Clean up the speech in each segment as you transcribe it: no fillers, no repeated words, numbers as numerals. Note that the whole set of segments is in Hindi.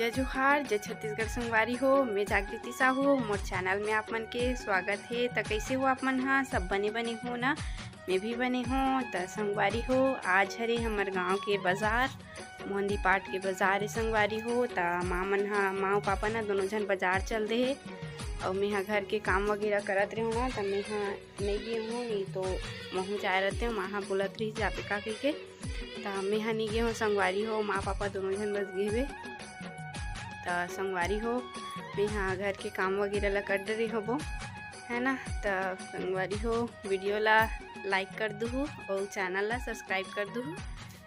जय जोहार, जय छत्तीसगढ़ संगवारी हो। मैं जागृति साहू, मोर चैनल में आप मन के स्वागत है। तो कैसे हो आप मन? हाँ, सब बने बने हो ना? मैं भी बने हूँ। तो संगवारी हो, आज हरे हमार गांव के बाजार, मोहंदी पाट के बाजार है संगवारी हो। तो माँ मन हाँ, माँ और पापा ना दोनों जन बाजार चल दे है और मैं हाँ घर के काम वगैरह करत रही हूँ ना। तो मैं हाँ नहीं गई हूँ, नहीं तो महू जाए रहते हूँ। माँ हाँ बोलत रही जापे का के तो मैं हाँ नहीं गई हूँ संगवारी हो। माँ पापा दोनों जन बस गए हुए। तो संगवारी हो, मैं हाँ घर के काम वगैरह ला कर रही हो है ना। तो संगवारी हो, वीडियो ला लाइक कर दूँ और चैनल ला सब्सक्राइब कर दूँ।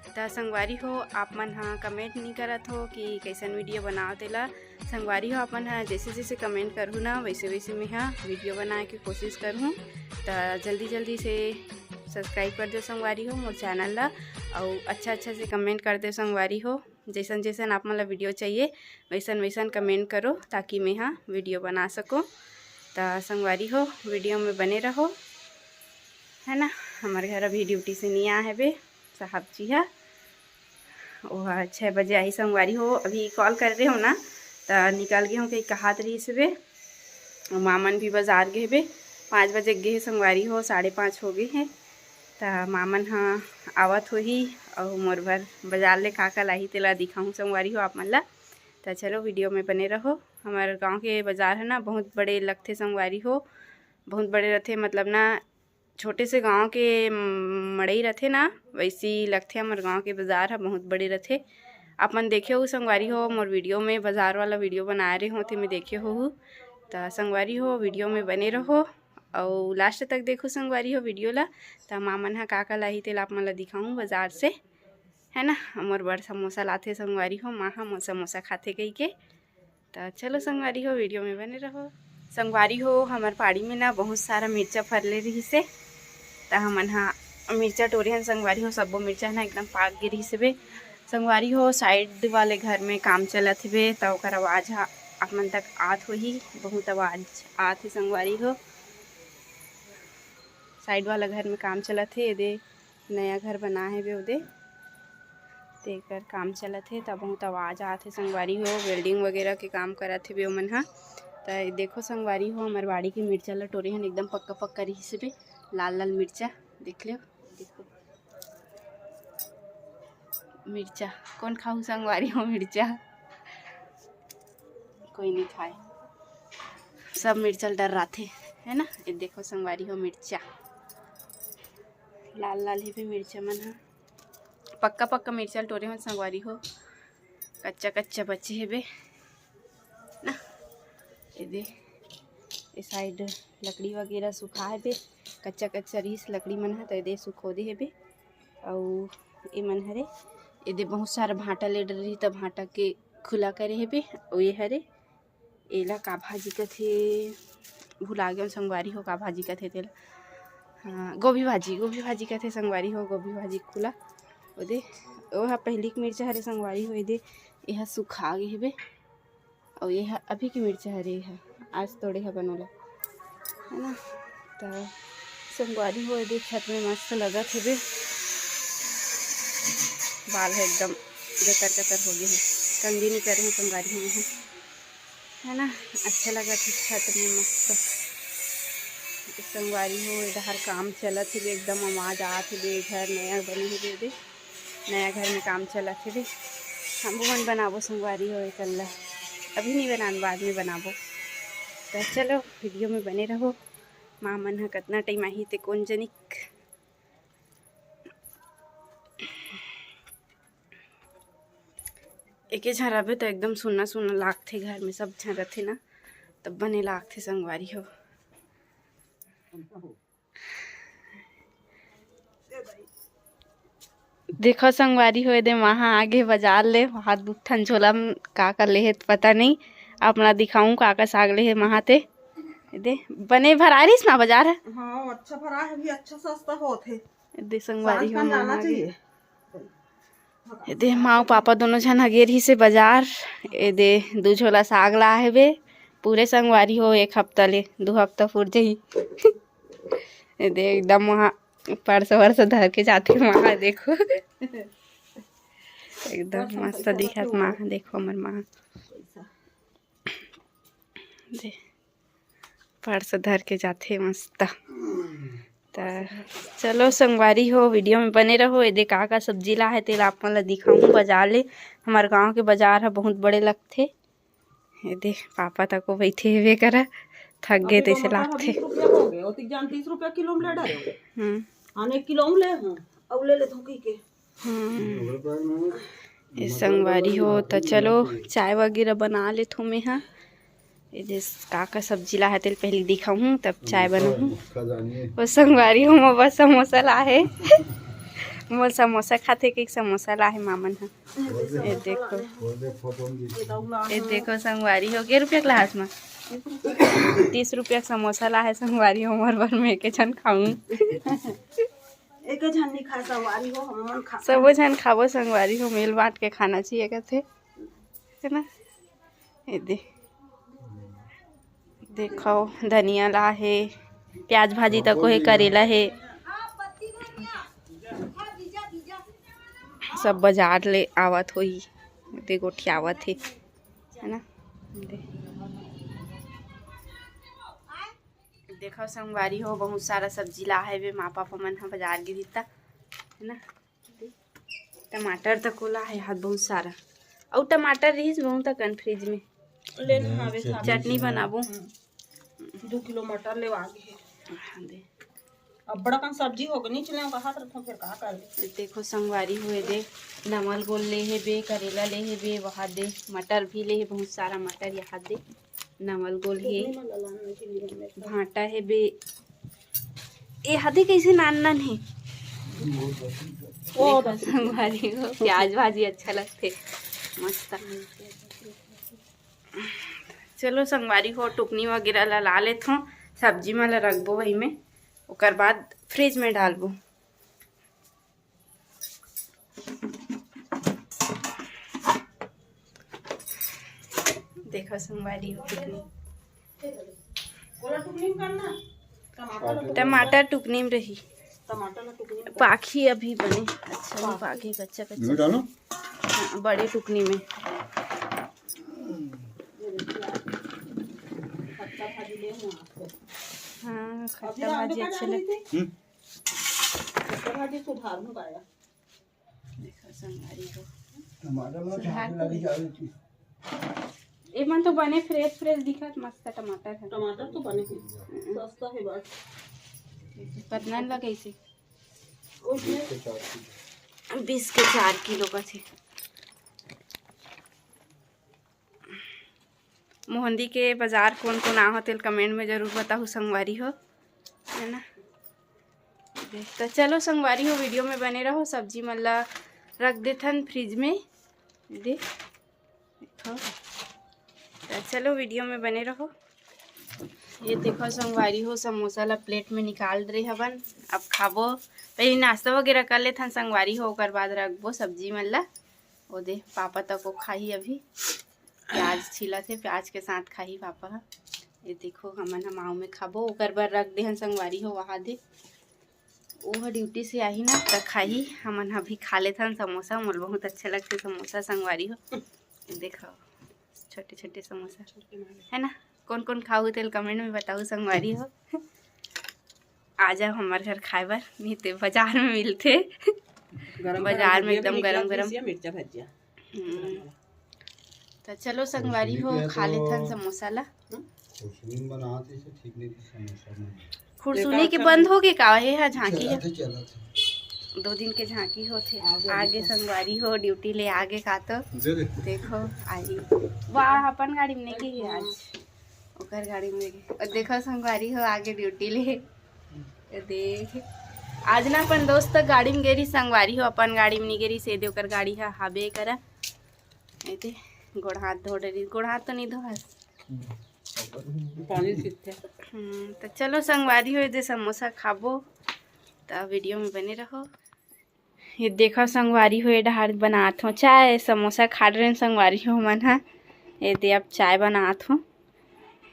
तो संगवारी हो, आप मन हाँ कमेंट नहीं करत हो कि कैसन वीडियो बनाओ तेला। संगवारी हो, आप मन हाँ जैसे जैसे कमेंट करूँ ना वैसे वैसे मैं हाँ वीडियो बनाए की कोशिश करूँ। तो जल्दी जल्दी से सब्सक्राइब कर दो संगवारी हो मोर चैनल ला, और अच्छा से कमेंट कर दो संगवारी हो। जैसन जैसन आप मतलब वीडियो चाहिए वैसन वैसन कमेंट करो ताकि मैं हाँ वीडियो बना सकूँ। तो संगवारी हो, वीडियो में बने रहो है ना। हमारे घर अभी ड्यूटी से नहीं आया है बे साहब जी है, वह 6 बजे आई संगवारी हो। अभी कॉल कर रहे हो ना तो निकल गए हूँ कहीं कहात रही से बे। मामन भी बाजार गए बे, 5 बजे गए संगवारी हो, 5:30 हो गए हैं। तो मामन हाँ आवत हो ही और मोर भर बाजार ले का लाही तेला दिखाऊँ संगवारी हो आप मन ला। तो चलो वीडियो में बने रहो। हमारे गांव के बाजार है ना बहुत बड़े लगते संगवारी हो, बहुत बड़े रहते। मतलब ना छोटे से गांव के मड़ई रहते ना वैसी लगते। हमारे गांव के बाजार है बहुत बड़े रहते। आप मन देखे हो संगवारी हो, मोर वीडियो में बाजार वाला वीडियो बना रहे हो थे मैं देखे हो। तो संगवारी हो, वीडियो में बने रहो और लास्ट तक देखो संगवारी हो वीडियो ला। तो माँ मन हा का लाही तेल आप मन ला दिखाऊँ बाजार से है ना। मोर बड़ समोसा लाथे संगवारी हो, माँ हम समोसा खाते कही के। तो चलो संगवारी हो, वीडियो में बने रहो। संगवारी हो, हमार पहाड़ी में ना बहुत सारा मिर्चा फरले रही से। तो हमन हाँ मिर्चा टोरियन संगवारी हो, सबो मिर्चा ना एकदम पाक गे रही से बे संगवारी हो। साइड वाले घर में काम चलत बे तो ओकर आवाज़ हा आप मन तक आत हो ही, बहुत आवाज़ आत है संगवारी हो। साइड वाला घर में काम चलत है, दे नया घर बना है बे ओदे तेकर काम चलत है। तब बहुत आवाज़ आत है संगवारी हो, वेल्डिंग वगैरह के काम करत है बे ओमन हा। तो देखो संगवारी हो, हमार बाड़ी के मिर्चा ला टोरे हन एकदम पक्का पक्का रही से बे, लाल लाल मिर्चा देख लो। देखो मिर्चा कौन खाऊ संगवारी हो, मिर्चा कोई नहीं खाए, सब मिर्चा डर राथे है ना। ये देखो संगवारी हो, मिर्चा लाल लाल ही भी मिर्चा मन हा पक्का पक्का मिर्चा टोरे हो संगवारी हो, कच्चा कच्चा बच्चे है बे ना। ये दे ये साइड लकड़ी वगैरह सुखा है बे, कच्चा कच्चा रहीस लकड़ी मन है तो दे सुखो दे है बे। और ये मन हरे ये दे बहुत सारा भाटा ले डर रही, तो भाटा के खुला करे है बे। और ये हरे एला का भाजी कथे भुला गए संगवारी हो, का भाजी कथे तेला हाँ गोभी भाजी कथे संगवारी हो। गोभी भाजी खुला ओदे ओह पहली की मिर्चा हरे संगवारी हो। दे यह सुखा गए बे और यह अभी की मिर्चा हरे है, आज तोड़े है बनोला है ना। तो संगवारी हो दे छत में मस्त लगत है बे, बाल है एकदम कतर कतर हो गए हैं, कंगी नहीं करे हैं संगवारी हो है ना। अच्छा लगा था छत में मस्त संगवारी हो। इधर काम चलत है एकदम आवाज आत है, घर नया बने है दे नया घर में काम चलत है बे। हम मन बनाबो संगवारी हो कल्ला, अभी नहीं बनान बाद में बनाबो। तो चलो वीडियो में बने रहो। माँ मन हा कितना टाइम आही ते कौन जनिक। एक झन रहे तो एकदम सुनना सुनना लागथे, घर में सब झन रथे ना तब बने लागथे संगवारी हो। देखो संगवारी हो दे वहाँ आगे बाजार ले वहाँ दुठन झोला में का ले है पता नहीं, अपना दिखाऊं का साग ले है वहाँ ते दे बने भरारिस ना बाजार है। हाँ अच्छा भरा है भी, अच्छा सस्ता होत है दे संगवारी हो जाना चाहिए। ये दे माँ पापा दोनों जन हगेर ही से बाजार। ये दे 2 झोला साग ला है बे पूरे संगवारी हो, 1 हफ्ता ले 2 हफ्ता फुर जाही। ये दे एकदम वहाँ पर्स वर्स धर के जाते वहाँ देखो एकदम मस्त दिखत माँ। देखो हमर माँ दे पर्स धर के जाते मस्त। तो चलो संगवारी हो, वीडियो में बने रहो। ये दे का सब्जी ला है तेल आप मन ला दिखाऊँ बाजार ले। हमारे गांव के बाजार है बहुत बड़े लगते। ये दे पापा तक को बैठे हुए करा थक गए तैसे लागते। 30 रुपया किलो में ले डाले। आने किलो में ले हूं अब ले धोकी के। ये संगवारी हो तो चलो चाय वगैरह बना ले थो मैं। हाँ ये का सब्जी ला है तेल पहले दिखाऊँ तब चाय बनाऊँ। वो संगवारी हो मैं बस समोसा ला है। मोर समोसा खाते कि समोसा ला है मामन। हाँ ये देखो संगवारी हो के रुपया क्लास में 30 रुपया समोसा ला है संगवारी हो। मोर भर में एक छन खाऊं। एक जन नहीं खा संगवारी हो हम खा सब जन खाबो संगवारी हो। मेल बांट के खाना चाहिए कहते है ना। ये देखो धनिया ला है, प्याज भाजी तक को है, करेला है, सब बाजार ले आवत होही। दे गोठी आवत है ना। देखो संगवारी हो बहुत सारा सब्जी ला है वे माँ पापा मन हा बाजार गिरी ता है ना। टमाटर तक को ला है हाथ बहुत सारा और टमाटर रहीस बहुत तक फ्रिज में लेना हवे चटनी बनाबो। 2 किलो मटर ले आगे अब बड़ा कन सब्जी हो गनी चले का हाथ रखो फिर कहा कर ले। देखो संगवारी हुए दे नमल गोल ले है बे, करेला ले है बे, वहाँ दे मटर भी ले है बहुत सारा मटर यहाँ दे, नमल गोल है, भाटा है बे। ये हाथी कैसे नान नान है। ओ संगवारी हो प्याज भाजी अच्छा लगते मस्त। चलो संगवारी हो टुकनी वगैरह ला लेत हूँ। सब्जी में रखबो वही में ओकर बाद फ्रिज में डालबो। देखो संगवारी हो टमाटर टुकनी में रही। पाखी अभी बने अच्छा नहीं पाखी कच्चा कच्चा बड़े टुकनी में। हाँ खट्टा भाजी अच्छे लगते। देखो संगवारी हो ये मन तो बने फ्रेश फ्रेश दिखत मस्त टमाटर है। टमाटर तो बने सस्ता है बस कितना लगा इसे 20 के 4 किलो का थे। मोहंदी के बाजार कौन कौन आ होते कमेंट में जरूर बताओ संगवारी हो है ना। तो चलो संगवारी हो वीडियो में बने रहो। सब्जी मल्ला रख देथन फ्रिज में देखो। तो चलो वीडियो में बने रहो। ये देखो संगवारी हो समोसा ला प्लेट में निकाल दे हवन। अब खाबो पहले नाश्ता वगैरह कर लेथन संगवारी हो ओकर बाद रखबो सब्जी मल्ला। वो दे पापा तक को खाही अभी प्याज छिला थे प्याज के साथ खाही पापा। ये देखो हमन माऊ में खाबो ओकर बाद रख देहन संगवारी हो वहाँ दे वो ड्यूटी से आई ना तो खाही। हमन अभी खा लेथन समोसा। मोर बहुत अच्छा लगते समोसा संगवारी हो। देखो छोटे छोटे समोसा है ना। कौन कौन खाओ तेल कमेंट में बताओ संगवारी हो। आ जाओ हमारे घर खाए बार नहीं तो बाजार में मिलते बाजार में एकदम गरम गरम मिर्चा भजिया। तो चलो संगवारी हो खा लेथन समोसा ला। खुरसुनी के बंद हो गए का है झांकी है 2 दिन के झांकी होते आगे संगवारी हो ड्यूटी ले आगे का तो देखो आई वाह अपन गाड़ी में नहीं गई आज ओकर गाड़ी में गई। और देखो संगवारी हो आगे ड्यूटी ले देख आज ना अपन दोस्त गाड़ी में गेरी संगवारी हो अपन गाड़ी में नहीं गेरी सेदे ओकर गाड़ी है हाबे करा ऐते गोड़ हाथ धो रही गोड़ हाथ तो नहीं धोआ पानी सीखते। तो चलो संगवारी हो दे समोसा खाबो तो वीडियो में बने रहो। ये देखो संगवारी हो ये डहार बनात हो चाय समोसा खा रहे संगवारी हो मन हा। ये दे अब चाय बनात हो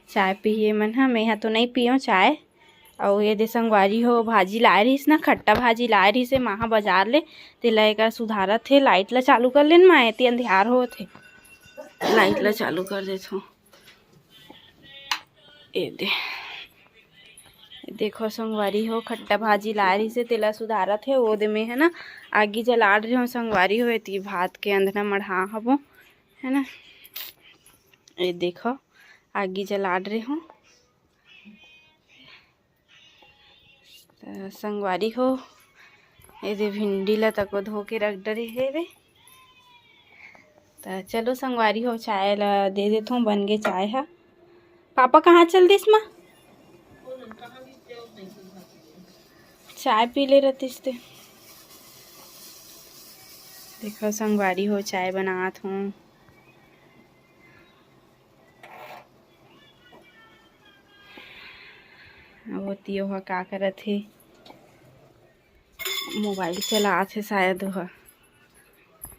चाय पिए मन हा। मैं यहाँ तो नहीं पियो चाय और ये दे संगवारी हो भाजी लाए रहीस ना, खट्टा भाजी लाए रहीस महा बाजार ले, तेला एकर सुधारत थे। लाइट ला चालू कर लेन माँ, एती अंधियार होत हे, लाइट ला चालू कर देथो। ये देखो संगवारी हो खट्टा भाजी लाए रही से, तेला सुधारत है। वो दे में है ना आगी जलाड़ रही हो संगवारी हो, ती भात के अंदर मढ़ा हबो है ना। ये देखो आगी जलाड़ रही हो संगवारी हो। ये दे भिंडी ला तको धो के रख डरे है वे। तो चलो संगवारी हो चाय ला दे देता हूँ, बन गए चाय है। पापा कहाँ चल दिस माँ? चाय पी ले रतीस ते। देखो संगवारी हो चाय बनात हूँ। वो तियो ह का करत हे, मोबाइल चलात है शायद वह।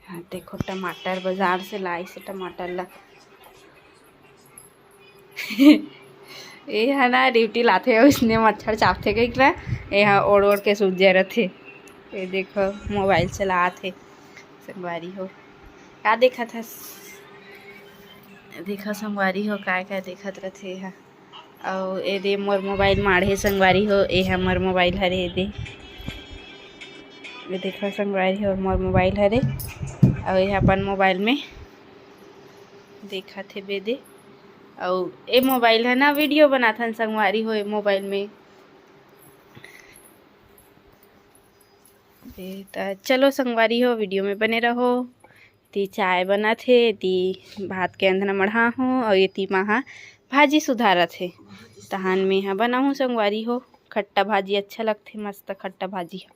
हाँ देखो टमाटर बाजार से लाई से टमाटर ला ये है ना ड्यूटी लाते है, उसने मच्छर चापते कहीं यहाँ ओढ़ ओढ़ के सूझ जा रहे। ये देखो मोबाइल चलात है संगवारी हो। क्या देखा था? देखो संगवारी हो क्या देखत रथे है। और ये दे मोर मोबाइल माढ़े संगवारी हो, ये है मोर मोबाइल हरे। ये देखो संगवारी हो मोर मोबाइल हरे, और ये अपन मोबाइल में देखा थे बेदे। और ये मोबाइल है ना वीडियो बनाथन संगवारी हो, ये मोबाइल में। तो चलो संगवारी हो वीडियो में बने रहो। ती चाय बना थे, ती भात के अंदर मढ़ा हूँ, और ये ती महा भाजी सुधारा थे। तहान में यहाँ बनाऊँ संगवारी हो खट्टा भाजी, अच्छा लगते मस्त खट्टा भाजी है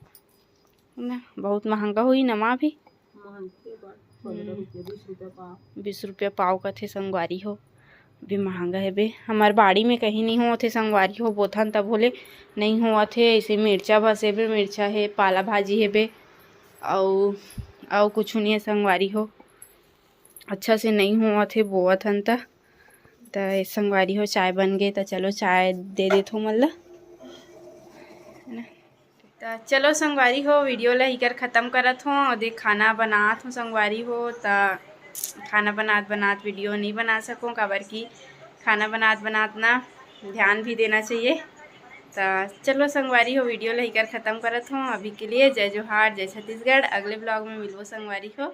ना। बहुत महंगा हुई ना माँ भी, 20 रुपया पाव का थे संगवारी हो, भी महंगा है बे। हमार बाड़ी में कहीं नहीं हुआ थे संगवारी हो, बोथन तब बोले नहीं हुआ थे। ऐसे मिर्चा बसे बे, मिर्चा है, पाला भाजी है बे, और कुछ नहीं है संगवारी हो। अच्छा से नहीं हुआ थे बोथन त संगवारी हो चाय बन गए। तो चलो चाय दे देथो मल्ला है ना। तो चलो संगवारी हो वीडियो ला ही कर ख़त्म करत हूँ। और देख खाना बनात हूँ संगवारी हो। तो खाना बनात वीडियो नहीं बना सकूँ, काबर की खाना बनात ना ध्यान भी देना चाहिए। तो चलो संगवारी हो वीडियो ला ही कर ख़त्म करत हूँ। अभी के लिए जय जोहार, जय छत्तीसगढ़। अगले ब्लॉग में मिलबो संगवारी हो।